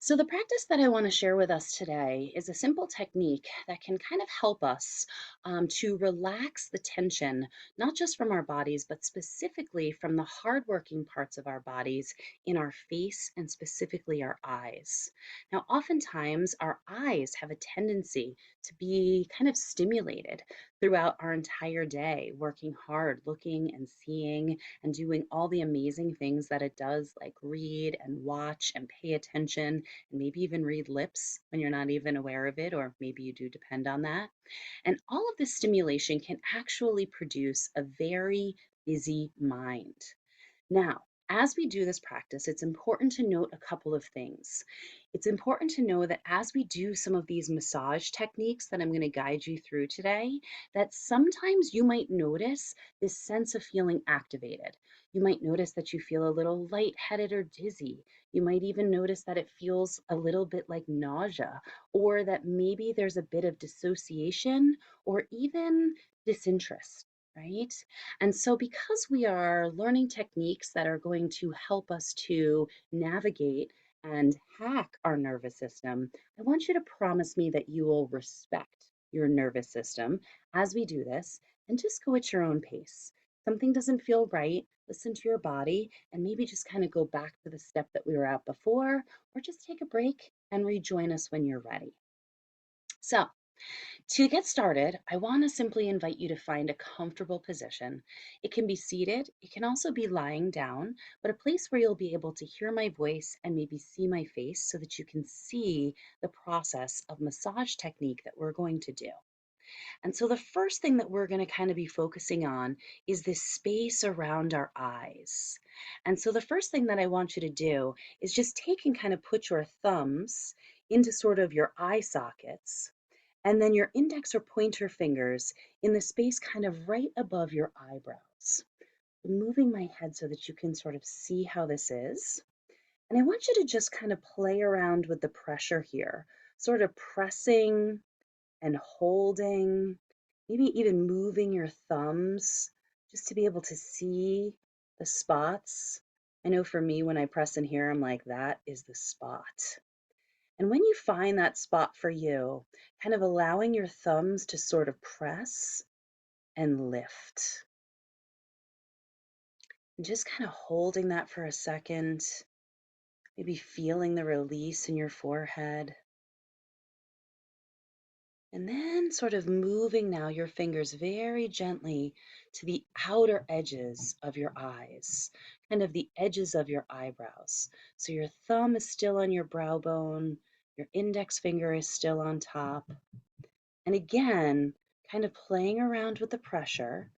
So, the practice that I want to share with us today is a simple technique that can kind of help us to relax the tension, not just from our bodies, but specifically from the hardworking parts of our bodies in our face and specifically our eyes. Now, oftentimes, our eyes have a tendency to be kind of stimulated throughout our entire day, working hard, looking and seeing and doing all the amazing things that it does, like read and watch and pay attention and maybe even read lips when you're not even aware of it, or maybe you do depend on that. And all of this stimulation can actually produce a very busy mind. Now, as we do this practice, it's important to note a couple of things. It's important to know that as we do some of these massage techniques that I'm going to guide you through today, that sometimes you might notice this sense of feeling activated. You might notice that you feel a little lightheaded or dizzy. You might even notice that it feels a little bit like nausea, or that maybe there's a bit of dissociation or even disinterest, right? And so, because we are learning techniques that are going to help us to navigate and hack our nervous system, I want you to promise me that you will respect your nervous system as we do this and just go at your own pace. Something doesn't feel right, listen to your body and maybe just kind of go back to the step that we were at before, or just take a break and rejoin us when you're ready. So, to get started, I want to simply invite you to find a comfortable position. It can be seated, it can also be lying down, but a place where you'll be able to hear my voice and maybe see my face so that you can see the process of massage technique that we're going to do. And so, the first thing that we're going to kind of be focusing on is this space around our eyes. And so, the first thing that I want you to do is just take and kind of put your thumbs into sort of your eye sockets and then your index or pointer fingers in the space kind of right above your eyebrows. Moving my head so that you can sort of see how this is. And I want you to just kind of play around with the pressure here, sort of pressing and holding, maybe even moving your thumbs just to be able to see the spots. I know for me, when I press in here, I'm like, that is the spot. And when you find that spot for you, kind of allowing your thumbs to sort of press and lift. And just kind of holding that for a second, maybe feeling the release in your forehead. And then sort of moving now your fingers very gently to the outer edges of your eyes, kind of the edges of your eyebrows. So your thumb is still on your brow bone, your index finger is still on top. And again, kind of playing around with the pressure,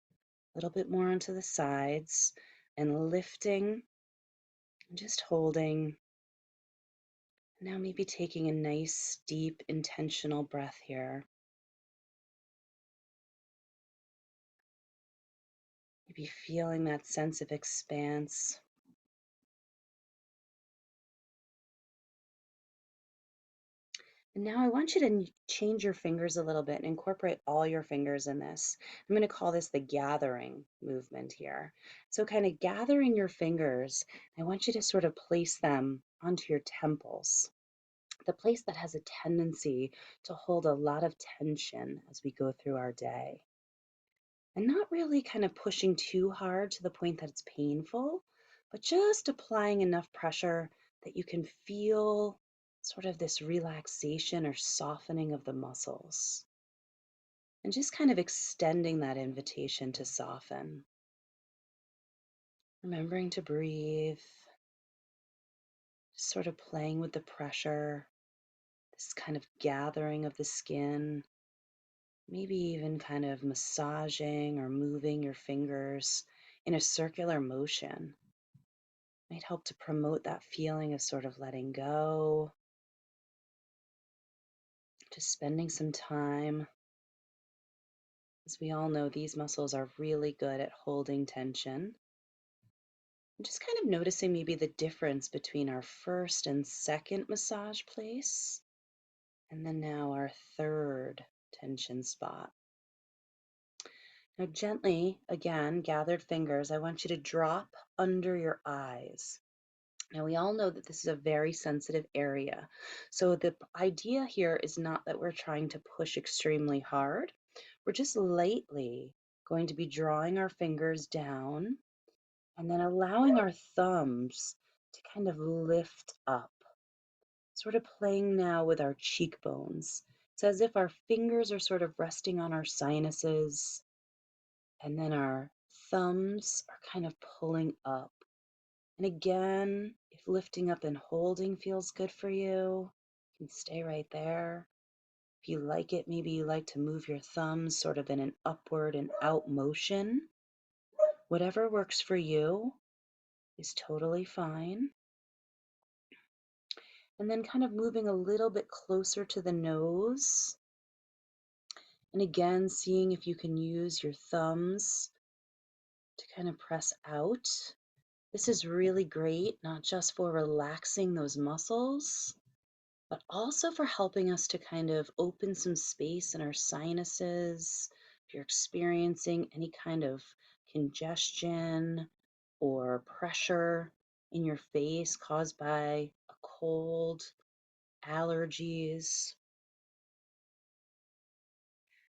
a little bit more onto the sides and lifting and just holding. Now, maybe taking a nice, deep, intentional breath here. Maybe feeling that sense of expanse. And now I want you to change your fingers a little bit and incorporate all your fingers in this. I'm going to call this the gathering movement here. So, kind of gathering your fingers, I want you to sort of place them onto your temples, the place that has a tendency to hold a lot of tension as we go through our day. And not really kind of pushing too hard to the point that it's painful, but just applying enough pressure that you can feel sort of this relaxation or softening of the muscles. And just kind of extending that invitation to soften. Remembering to breathe, just sort of playing with the pressure, this kind of gathering of the skin. Maybe even kind of massaging or moving your fingers in a circular motion might help to promote that feeling of sort of letting go, just spending some time. As we all know, these muscles are really good at holding tension. And just kind of noticing maybe the difference between our first and second massage place, and then now our third tension spot. Now, gently, again, gathered fingers, I want you to drop under your eyes. Now, we all know that this is a very sensitive area. So, the idea here is not that we're trying to push extremely hard. We're just lightly going to be drawing our fingers down and then allowing our thumbs to kind of lift up, sort of playing now with our cheekbones. It's as if our fingers are sort of resting on our sinuses, and then our thumbs are kind of pulling up. And again, if lifting up and holding feels good for you, you can stay right there. If you like it, maybe you like to move your thumbs sort of in an upward and out motion. Whatever works for you is totally fine. And then kind of moving a little bit closer to the nose. And again, seeing if you can use your thumbs to kind of press out. This is really great, not just for relaxing those muscles, but also for helping us to kind of open some space in our sinuses. If you're experiencing any kind of congestion or pressure in your face caused by a cold, allergies.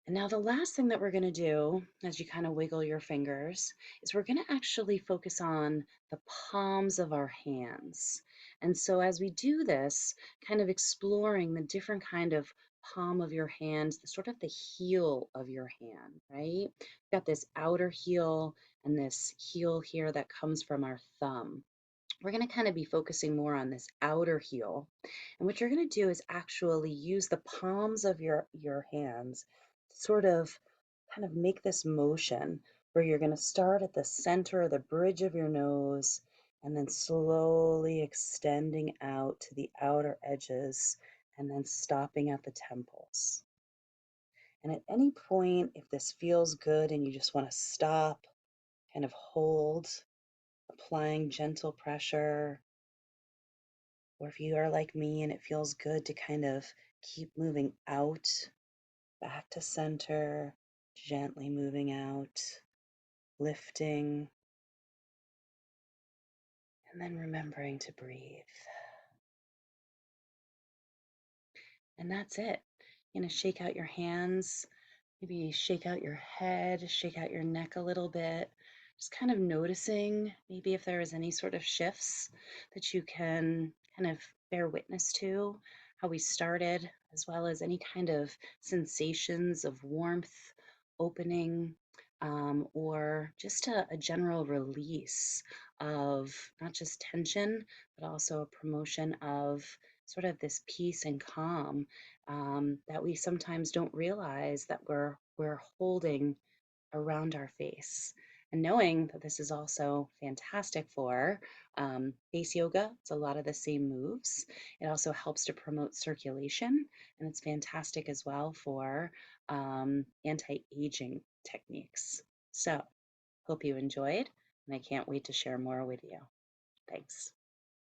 And now the last thing that we're going to do as you kind of wiggle your fingers is we're going to actually focus on the palms of our hands. And so as we do this, kind of exploring the different kind of palm of your hands, the sort of the heel of your hand, right? We've got this outer heel and this heel here that comes from our thumb. We're going to kind of be focusing more on this outer heel. And what you're going to do is actually use the palms of your hands to sort of kind of make this motion where you're going to start at the center of the bridge of your nose and then slowly extending out to the outer edges and then stopping at the temples. And at any point, if this feels good and you just want to stop, kind of hold, applying gentle pressure, or if you are like me and it feels good to kind of keep moving out, back to center, gently moving out, lifting, and then remembering to breathe. And that's it. You're going to shake out your hands, maybe shake out your head, shake out your neck a little bit. Just kind of noticing maybe if there is any sort of shifts that you can kind of bear witness to, how we started, as well as any kind of sensations of warmth, opening, or just a general release of not just tension, but also a promotion of sort of this peace and calm that we sometimes don't realize that we're holding around our face. And knowing that this is also fantastic for face yoga, it's a lot of the same moves. It also helps to promote circulation, and it's fantastic as well for anti-aging techniques. So, hope you enjoyed, and I can't wait to share more with you. Thanks.